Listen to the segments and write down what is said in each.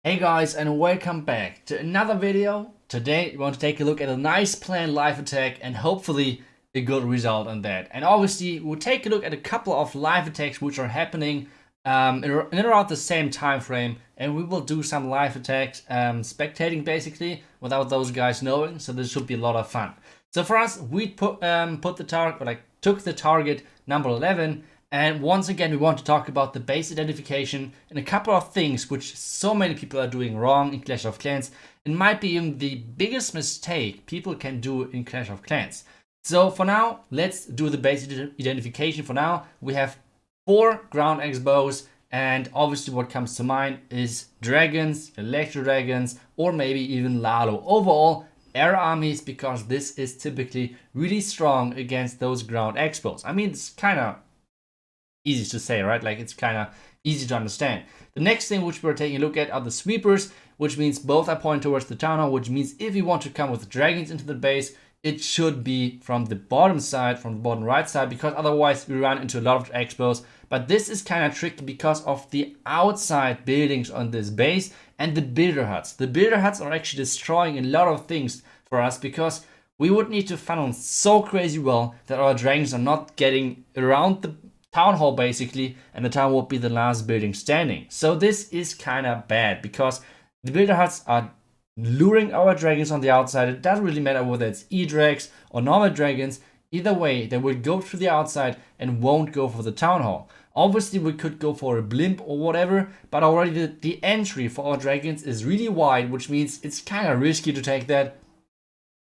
Hey guys, and welcome back to another video. Today we want to take a look at a nice planned live attack and hopefully a good result on that. And obviously we'll take a look at a couple of live attacks which are happening in around the same time frame, and we will do some live attacks spectating basically without those guys knowing, so this should be a lot of fun. So for us, we took the target number 11. And once again, we want to talk about the base identification and a couple of things which so many people are doing wrong in Clash of Clans. It might be even the biggest mistake people can do in Clash of Clans. So for now, let's do the base identification. For now, we have 4 ground expos, and obviously what comes to mind is dragons, electro dragons, or maybe even Lalo. Overall, air armies, because this is typically really strong against those ground expos. I mean, it's kind of easy to say, right? Like, it's kind of easy to understand. The next thing which we're taking a look at are the sweepers, which means both are pointing towards the town hall, which means if you want to come with dragons into the base, it should be from the bottom side, from the bottom right side, because otherwise we run into a lot of expos. But this is kind of tricky because of the outside buildings on this base and the builder huts. The builder huts are actually destroying a lot of things for us, because we would need to funnel so crazy well that our dragons are not getting around the town hall basically, and the town will be the last building standing. So this is kind of bad because the builder huts are luring our dragons on the outside. It doesn't really matter whether it's E-Drags or normal dragons. Either way, they will go through the outside and won't go for the town hall. Obviously, we could go for a blimp or whatever, but already the entry for our dragons is really wide, which means it's kind of risky to take that.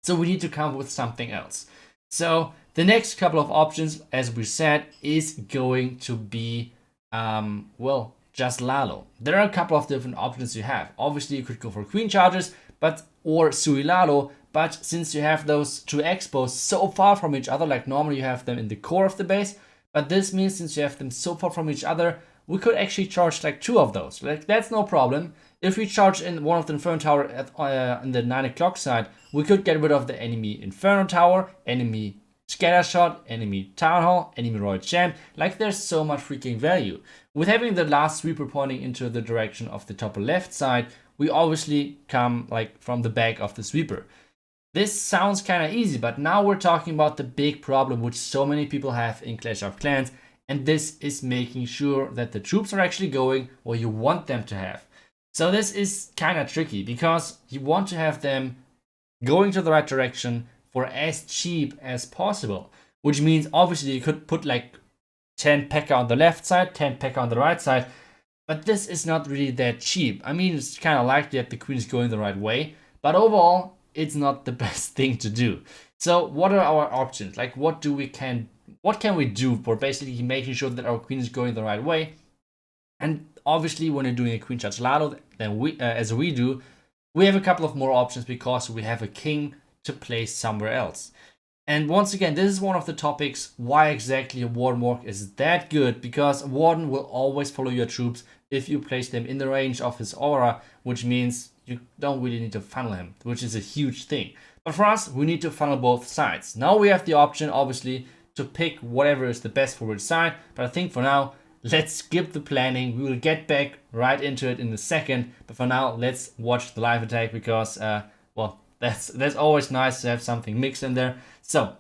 So we need to come up with something else. So the next couple of options, as we said, is going to be, just Lalo. There are a couple of different options you have. Obviously, you could go for Queen Chargers, or Sui Lalo, but since you have those two expos so far from each other, like normally you have them in the core of the base, but this means since you have them so far from each other, we could actually charge like 2 of those. Like, that's no problem. If we charge in one of the Inferno Tower at in the 9 o'clock side, we could get rid of the enemy Inferno Tower, enemy Scattershot, enemy Town Hall, enemy Royal Champ. Like, there's so much freaking value. With having the last sweeper pointing into the direction of the top left side, we obviously come like from the back of the sweeper. This sounds kind of easy, but now we're talking about the big problem which so many people have in Clash of Clans, and this is making sure that the troops are actually going where you want them to have. So this is kind of tricky because you want to have them going to the right direction for as cheap as possible, which means obviously you could put like 10 P.E.K.K.A on the left side, 10 P.E.K.K.A on the right side, but this is not really that cheap. I mean, it's kind of likely that the queen is going the right way, but overall, it's not the best thing to do. So what are our options? Like, what can we do for basically making sure that our queen is going the right way? And obviously, when you're doing a queen charge Lalo, then as we do, we have a couple of more options because we have a king to place somewhere else. And once again, this is one of the topics why exactly a Warden walk is that good, because a Warden will always follow your troops if you place them in the range of his aura, which means you don't really need to funnel him, which is a huge thing. But for us, we need to funnel both sides. Now we have the option, obviously, to pick whatever is the best for which side, but I think for now, let's skip the planning. We will get back right into it in a second, but for now, let's watch the live attack because, that's always nice to have something mixed in there. So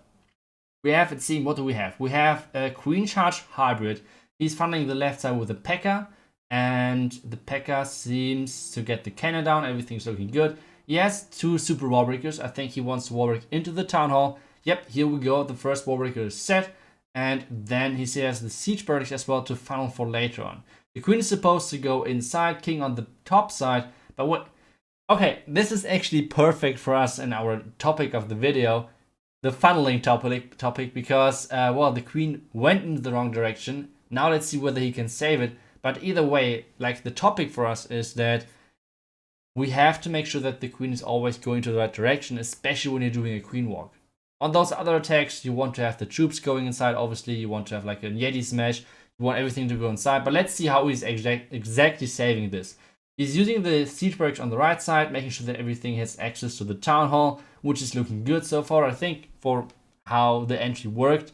we have, let's see, what do we have? We have a Queen Charge Hybrid. He's funneling the left side with a P.E.K.K.A, and the P.E.K.K.A seems to get the cannon down. Everything's looking good. He has 2 super wall breakers. I think he wants to wall break into the town hall. Yep, here we go. The first wall breaker is set, and then he has the siege barracks as well to funnel for later on. The queen is supposed to go inside, king on the top side, but what? Okay, this is actually perfect for us in our topic of the video, the funneling topic, because, the queen went in the wrong direction. Now let's see whether he can save it. But either way, like, the topic for us is that we have to make sure that the queen is always going to the right direction, especially when you're doing a queen walk. On those other attacks, you want to have the troops going inside. Obviously, you want to have like a Yeti smash. You want everything to go inside. But let's see how he's exactly saving this. He's using the siege barracks on the right side, making sure that everything has access to the town hall, which is looking good so far. I think for how the entry worked,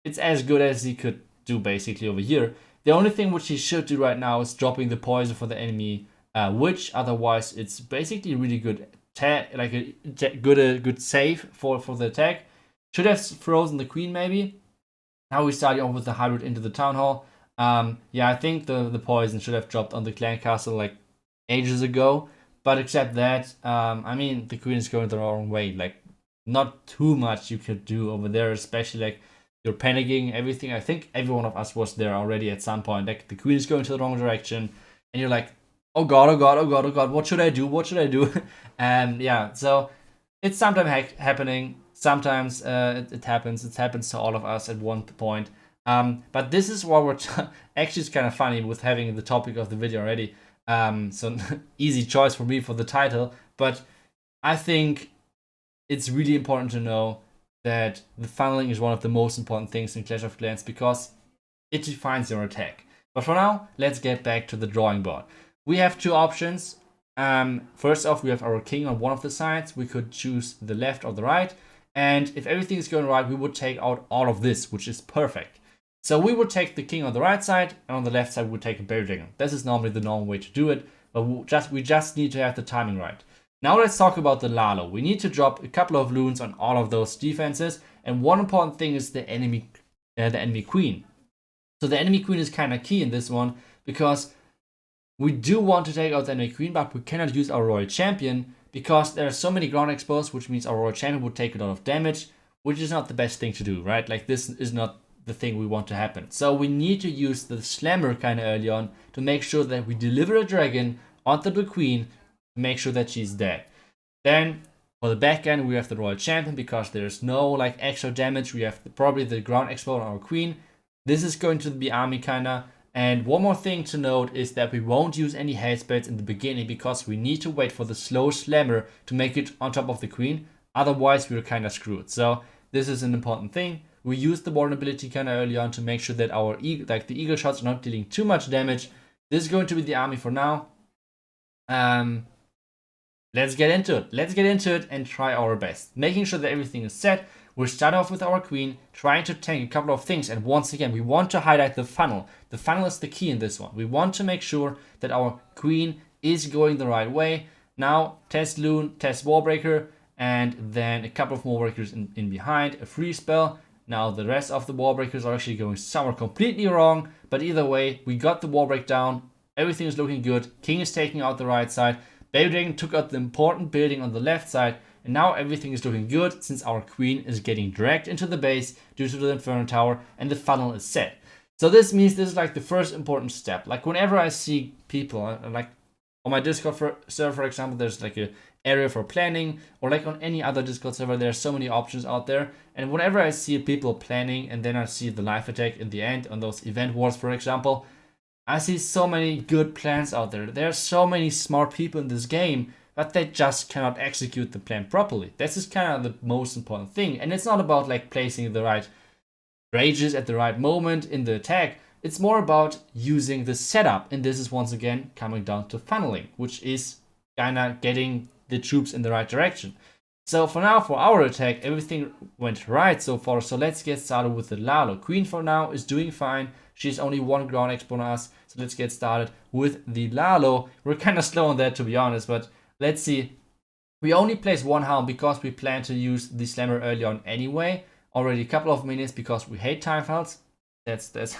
it's as good as he could do basically over here. The only thing which he should do right now is dropping the poison for the enemy which otherwise it's basically really good like a good save for the attack. Should have frozen the queen maybe. Now we started off with the hybrid into the town hall. Yeah, I think the poison should have dropped on the clan castle like ages ago. But except that, I mean, the queen is going the wrong way. Like, not too much you could do over there, especially like you're panicking, everything. I think every one of us was there already at some point. Like, the queen is going to the wrong direction, and you're like, oh god, oh god, oh god, oh god, what should I do? What should I do? And yeah, so it's sometimes happening. Sometimes it happens. It happens to all of us at one point. But this is what we're actually, it's kind of funny with having the topic of the video already. So easy choice for me for the title, but I think it's really important to know that the funneling is one of the most important things in Clash of Clans because it defines your attack. But for now, let's get back to the drawing board. We have two options. First off, we have our king on one of the sides. We could choose the left or the right. And if everything is going right, we would take out all of this, which is perfect. So we would take the king on the right side, and on the left side we would take a berry dragon. This is normally the normal way to do it, but we just need to have the timing right. Now let's talk about the Lalo. We need to drop a couple of loons on all of those defenses, and one important thing is the enemy queen. So the enemy queen is kind of key in this one, because we do want to take out the enemy queen, but we cannot use our royal champion, because there are so many ground exposed, which means our royal champion would take a lot of damage, which is not the best thing to do, right? Like, this is not the thing we want to happen. So we need to use the slammer kind of early on to make sure that we deliver a dragon onto the queen to make sure that she's dead. Then for the back end we have the royal champion because there's no like extra damage. We have probably the ground explode on our queen. This is going to be army kinda. And one more thing to note is that we won't use any hate spells in the beginning because we need to wait for the slow slammer to make it on top of the queen. Otherwise we're kind of screwed. So this is an important thing. We use the vulnerability kind of early on to make sure that our the eagle shots are not dealing too much damage. This is going to be the army for now. Let's get into it. Let's get into it and try our best. Making sure that everything is set. We'll start off with our queen, trying to tank a couple of things. And once again, we want to highlight the funnel. The funnel is the key in this one. We want to make sure that our queen is going the right way. Now, test loon, test wallbreaker, and then a couple of wallbreakers in behind, a free spell. Now the rest of the wall breakers are actually going somewhere completely wrong, but either way, we got the wall break down, everything is looking good, king is taking out the right side, baby dragon took out the important building on the left side, and now everything is looking good since our queen is getting dragged into the base due to the inferno tower and the funnel is set. So this means this is like the first important step. Like whenever I see people, like on my Discord server for example, there's like a area for planning, or like on any other Discord server, there are so many options out there. And whenever I see people planning and then I see the live attack in the end on those event wars, for example, I see so many good plans out there. There are so many smart people in this game, but they just cannot execute the plan properly. This is kind of the most important thing. And it's not about like placing the right rages at the right moment in the attack. It's more about using the setup. And this is once again coming down to funneling, which is kind of getting the troops in the right direction. So for now, for our attack, everything went right so far. So let's get started with the Lalo. Queen for now is doing fine. She's only one ground expo on us. So let's get started with the Lalo. We're kind of slow on that, to be honest, but let's see. We only place one hound because we plan to use the slammer early on anyway. Already a couple of minutes because we hate time files. That's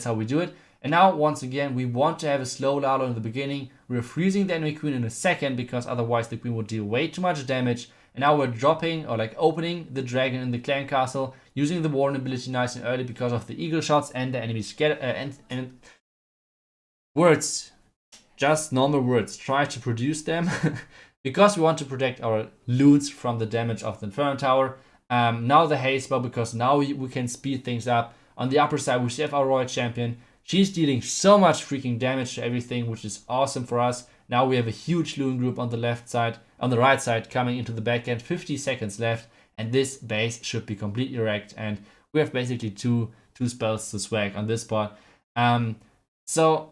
how we do it. And now, once again, we want to have a slow Lalo in the beginning. We're freezing the enemy queen in a second because otherwise the queen would deal way too much damage. And now we're dropping, or like opening, the dragon in the clan castle, using the vulnerability nice and early because of the eagle shots and the enemy and words. Just normal words. Try to produce them because we want to protect our loons from the damage of the inferno tower. Now the haste spell because now we can speed things up. On the upper side, we still have our royal champion. She's dealing so much freaking damage to everything, which is awesome for us. Now we have a huge loon group on the left side, on the right side, coming into the back end. 50 seconds left, and this base should be completely wrecked. And we have basically two spells to swag on this part. So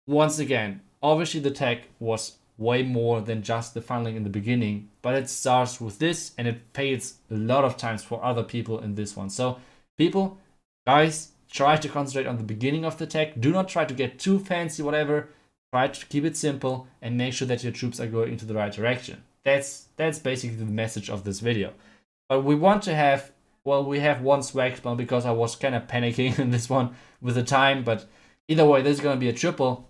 once again, obviously the tech was way more than just the funneling in the beginning, but it starts with this, and it pays a lot of times for other people in this one. So people, guys, try to concentrate on the beginning of the tech. Do not try to get too fancy, whatever. Try to keep it simple and make sure that your troops are going into the right direction. That's basically the message of this video. But we want to have, well, we have one swag spawn because I was kind of panicking in this one with the time. But either way, this is going to be a triple,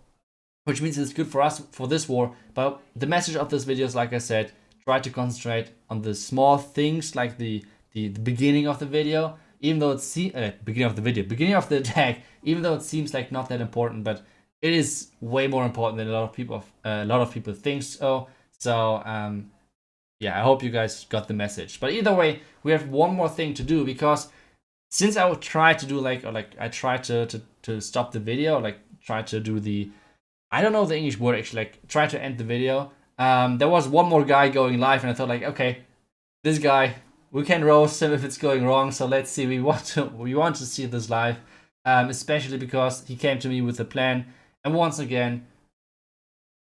which means it's good for us for this war. But the message of this video is, like I said, try to concentrate on the small things, like the beginning of the video, even though it's beginning of the attack, even though it seems like not that important, but it is way more important than a lot of people think so. So yeah, I hope you guys got the message. But either way, we have one more thing to do, because since I would try to do I tried to stop the video, like try to do the, I don't know the English word actually, like try to end the video. There was one more guy going live, and I thought like, okay, this guy, we can roast him if it's going wrong. So let's see. We want to see this live, especially because he came to me with a plan. And once again,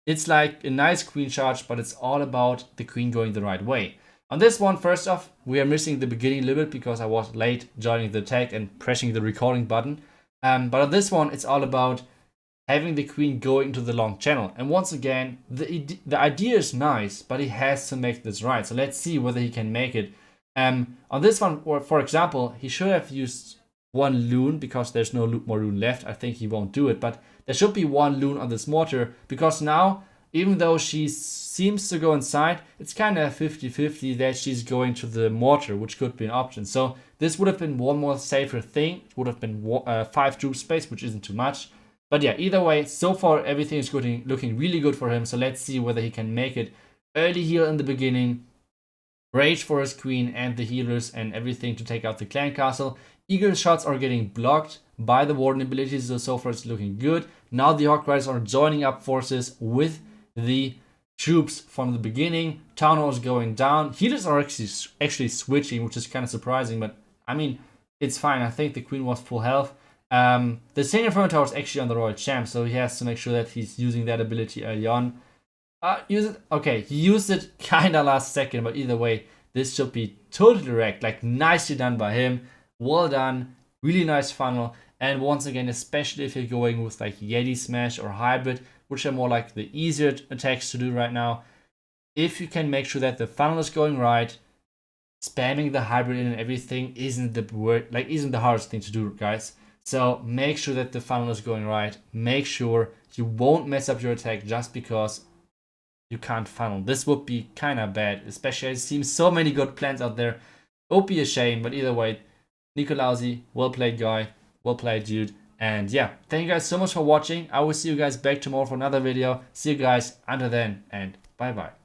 it's like a nice queen charge, but it's all about the queen going the right way. On this one, first off, we are missing the beginning a little bit because I was late joining the attack and pressing the recording button. But on this one, it's all about having the queen go into the long channel. And once again, the idea is nice, but he has to make this right. So let's see whether he can make it. On this one, or for example, he should have used one loon because there's no more loon left. I think he won't do it, but there should be one loon on this mortar, because now, even though she seems to go inside, it's kind of 50-50 that she's going to the mortar, which could be an option. So this would have been one more safer thing. It would have been 5 troop space, which isn't too much. But yeah, either way, so far everything is looking really good for him. So let's see whether he can make it. Early heal in the beginning, rage for his queen and the healers and everything to take out the clan castle. Eagle shots are getting blocked by the warden abilities, so far it's looking good. Now the Hawk Riders are joining up forces with the troops from the beginning. Town Hall is going down. Healers are actually switching, which is kind of surprising, but I mean, it's fine. I think the queen was full health. The Senior Front Tower is actually on the Royal Champ, so he has to make sure that he's using that ability early on. Use it. Okay, he used it kinda last second, but either way, this should be totally wrecked. Like, nicely done by him. Well done. Really nice funnel. And once again, especially if you're going with like Yeti Smash or Hybrid, which are more like the easier attacks to do right now, if you can make sure that the funnel is going right, spamming the Hybrid in and everything isn't the hardest thing to do, guys. So make sure that the funnel is going right. Make sure you won't mess up your attack just because you can't funnel. This would be kind of bad, especially as it seems so many good plans out there. It would be a shame, but either way, Nicolausi, well played guy, well played dude. And yeah, thank you guys so much for watching. I will see you guys back tomorrow for another video. See you guys until then, and bye bye.